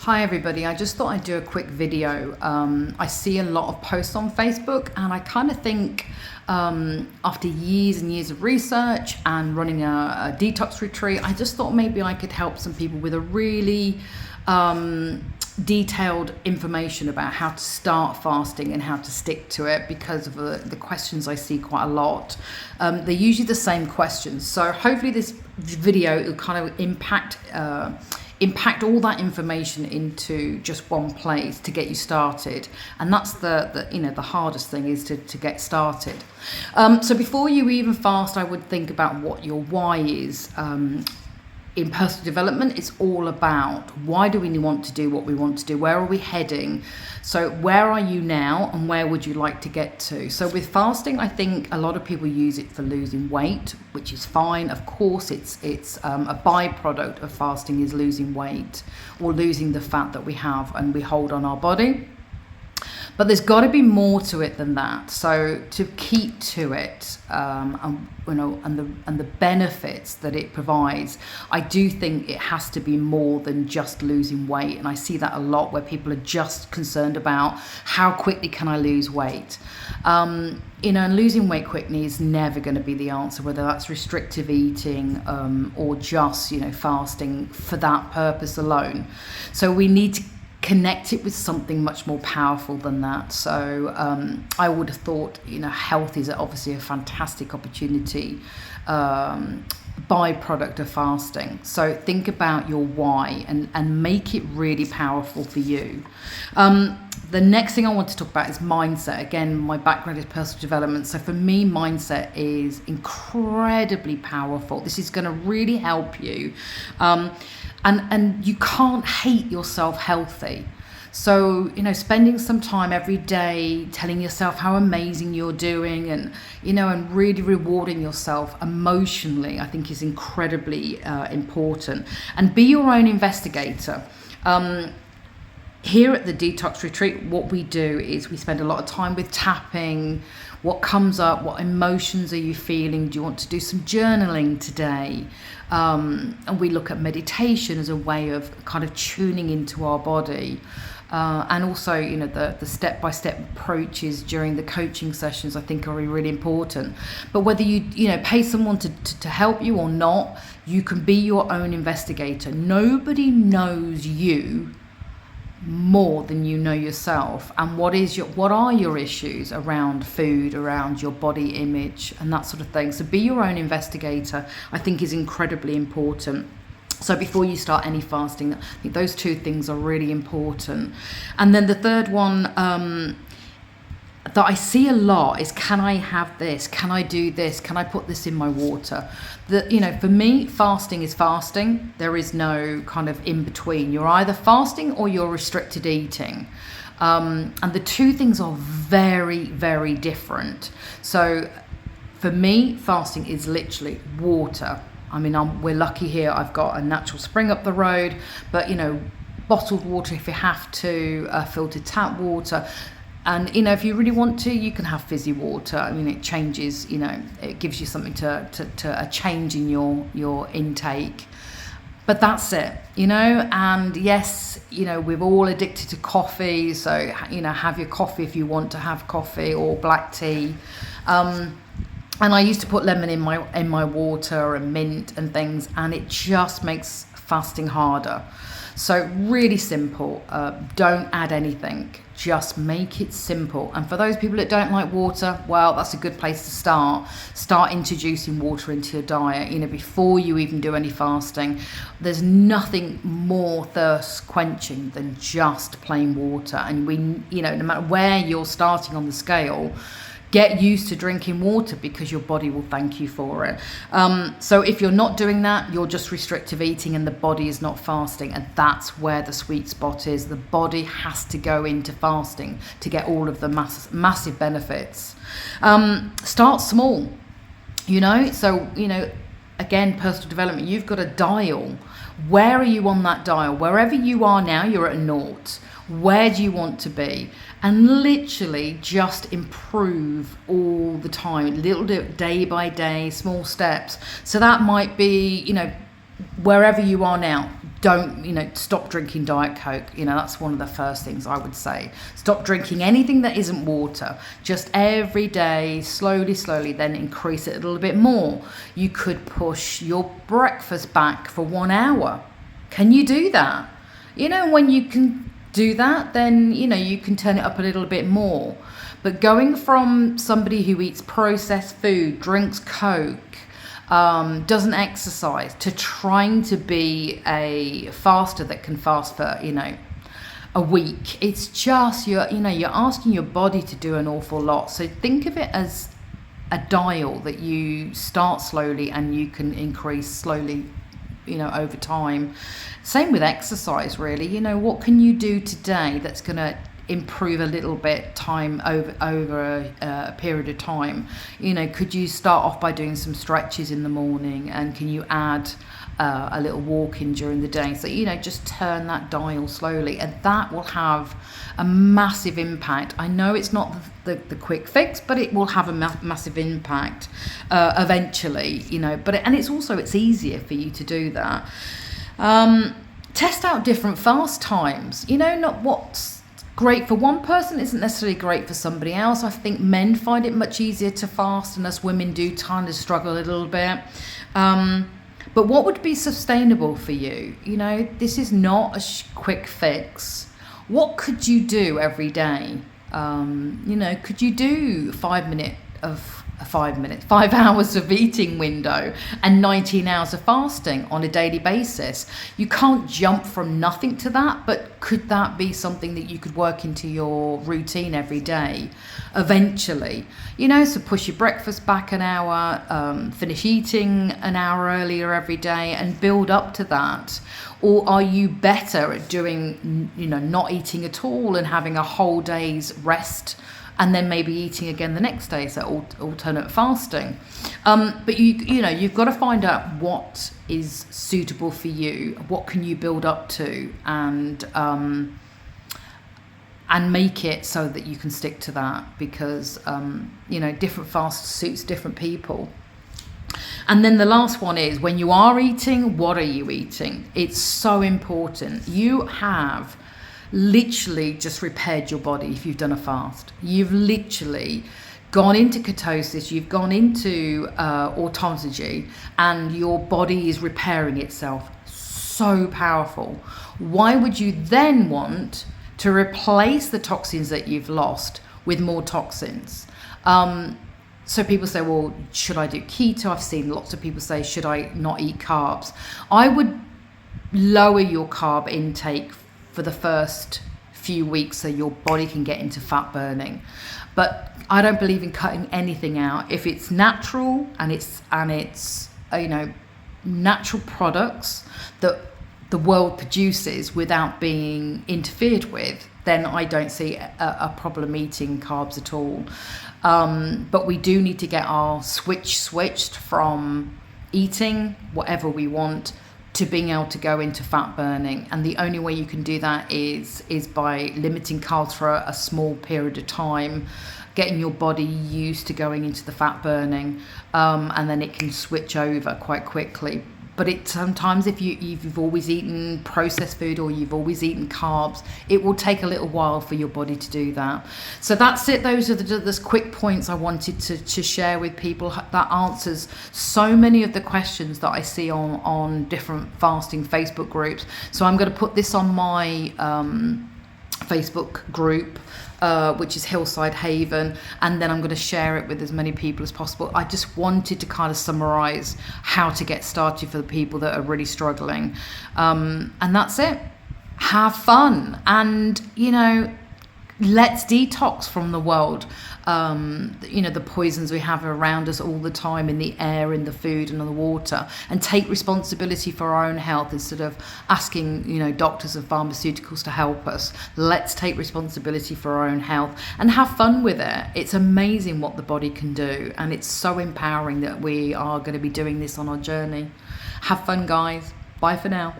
Hi everybody, I just thought I'd do a quick video. I see a lot of posts on Facebook and I kind of think after years and years of research and running a detox retreat, I just thought maybe I could help some people with a really detailed information about how to start fasting and how to stick to it, because of the questions I see quite a lot. They're usually the same questions. So hopefully this video will kind of impact all that information into just one place to get you started. And that's the hardest thing, is to get started. So before you even fast, I would think about what your why is. In personal development, it's all about why do we want to do what we want to do? Where are we heading? So where are you now and where would you like to get to? So with fasting, I think a lot of people use it for losing weight, which is fine. Of course, it's a byproduct of fasting is losing weight or losing the fat that we have and we hold on our body. But there's got to be more to it than that. So to keep to it, and the benefits that it provides, I do think it has to be more than just losing weight. And I see that a lot, where people are just concerned about how quickly can I lose weight. And losing weight quickly is never going to be the answer, whether that's restrictive eating or just fasting for that purpose alone. So we need to connect it with something much more powerful than that. So I would have thought, health is obviously a fantastic opportunity, byproduct of fasting. So think about your why and make it really powerful for you. The next thing I want to talk about is mindset. Again, my background is personal development. So for me, mindset is incredibly powerful. This is going to really help you. And you can't hate yourself healthy. So, spending some time every day telling yourself how amazing you're doing and really rewarding yourself emotionally, I think is incredibly important. And be your own investigator. Here at the Detox Retreat, what we do is we spend a lot of time with tapping. What comes up? What emotions are you feeling? Do you want to do some journaling today? And we look at meditation as a way of kind of tuning into our body. And also, the step-by-step approaches during the coaching sessions, I think, are really important. But whether you pay someone to help you or not, you can be your own investigator. Nobody knows you more than you know yourself, and what are your issues around food, around your body image and that sort of thing. So be your own investigator, I think, is incredibly important. So before you start any fasting, I think those two things are really important. And then the third one that I see a lot is, can I have this? Can I do this? Can I put this in my water? For me, fasting is fasting. There is no kind of in between. You're either fasting or you're restricted eating. And the two things are very, very different. So for me, fasting is literally water. I mean, we're lucky here. I've got a natural spring up the road, but bottled water if you have to, filtered tap water. And, if you really want to, you can have fizzy water. I mean, it changes, it gives you something to a change in your intake. But that's it, and yes, we're all addicted to coffee. So, have your coffee if you want to have coffee, or black tea. And I used to put lemon in my water and mint and things, and it just makes fasting harder. So really simple. Don't add anything. Just make it simple. And for those people that don't like water, well, that's a good place to start. Start introducing water into your diet, before you even do any fasting. There's nothing more thirst quenching than just plain water. And no matter where you're starting on the scale, get used to drinking water, because your body will thank you for it. So if you're not doing that, you're just restrictive eating and the body is not fasting. And that's where the sweet spot is. The body has to go into fasting to get all of the massive benefits. Start small, So, again, personal development, you've got a dial. Where are you on that dial? Wherever you are now, you're at naught. Where do you want to be? And literally just improve all the time, little day by day, small steps. So that might be, wherever you are now, don't, stop drinking Diet Coke. That's one of the first things I would say. Stop drinking anything that isn't water. Just every day, slowly, then increase it a little bit more. You could push your breakfast back for 1 hour. Can you do that? When you can do that, then, you can turn it up a little bit more. But going from somebody who eats processed food, drinks Coke, doesn't exercise, to trying to be a faster that can fast for a week, it's just you're asking your body to do an awful lot. So think of it as a dial that you start slowly and you can increase slowly over time. Same with exercise, really. What can you do today that's going to improve a little bit time over a period of time? Could you start off by doing some stretches in the morning, and can you add a little walking during the day? So just turn that dial slowly, and that will have a massive impact. I know it's not the quick fix, but it will have a massive impact eventually. And it's easier for you to do that. Test out different fast times. Not what's great for one person isn't necessarily great for somebody else. I think men find it much easier to fast, and us women do kind of struggle a little bit. But what would be sustainable for you? This is not a quick fix. What could you do every day? Could you do 5 hours of eating window and 19 hours of fasting on a daily basis? You can't jump from nothing to that, but could that be something that you could work into your routine every day eventually? So push your breakfast back an hour, finish eating an hour earlier every day, and build up to that. Or are you better at doing, not eating at all and having a whole day's rest, and then maybe eating again the next day, so alternate fasting? But you've got to find out what is suitable for you. What can you build up to, and make it so that you can stick to that, because different fast suits different people. And then the last one is, when you are eating, what are you eating? It's so important. You have literally just repaired your body if you've done a fast. You've literally gone into ketosis, you've gone into autophagy, and your body is repairing itself. So powerful. Why would you then want to replace the toxins that you've lost with more toxins? So people say, well, should I do keto? I've seen lots of people say, should I not eat carbs? I would lower your carb intake for the first few weeks so your body can get into fat burning. But I don't believe in cutting anything out. If it's natural and it's natural products that the world produces without being interfered with, then I don't see a problem eating carbs at all. But we do need to get our switched from eating whatever we want to being able to go into fat burning. And the only way you can do that is by limiting carbs for a small period of time, getting your body used to going into the fat burning, and then it can switch over quite quickly. But sometimes if you've always eaten processed food or you've always eaten carbs, it will take a little while for your body to do that. So that's it. Those are the quick points I wanted to share with people. That answers so many of the questions that I see on different fasting Facebook groups. So I'm going to put this on my Facebook group, which is Hillside Haven, and then I'm going to share it with as many people as possible. I just wanted to kind of summarize how to get started for the people that are really struggling, and that's it. Have fun, and let's detox from the world. The poisons we have around us all the time, in the air, in the food, and in the water, and take responsibility for our own health instead of asking, doctors and pharmaceuticals to help us. Let's take responsibility for our own health and have fun with it. It's amazing what the body can do, and it's so empowering that we are going to be doing this on our journey. Have fun, guys. Bye for now.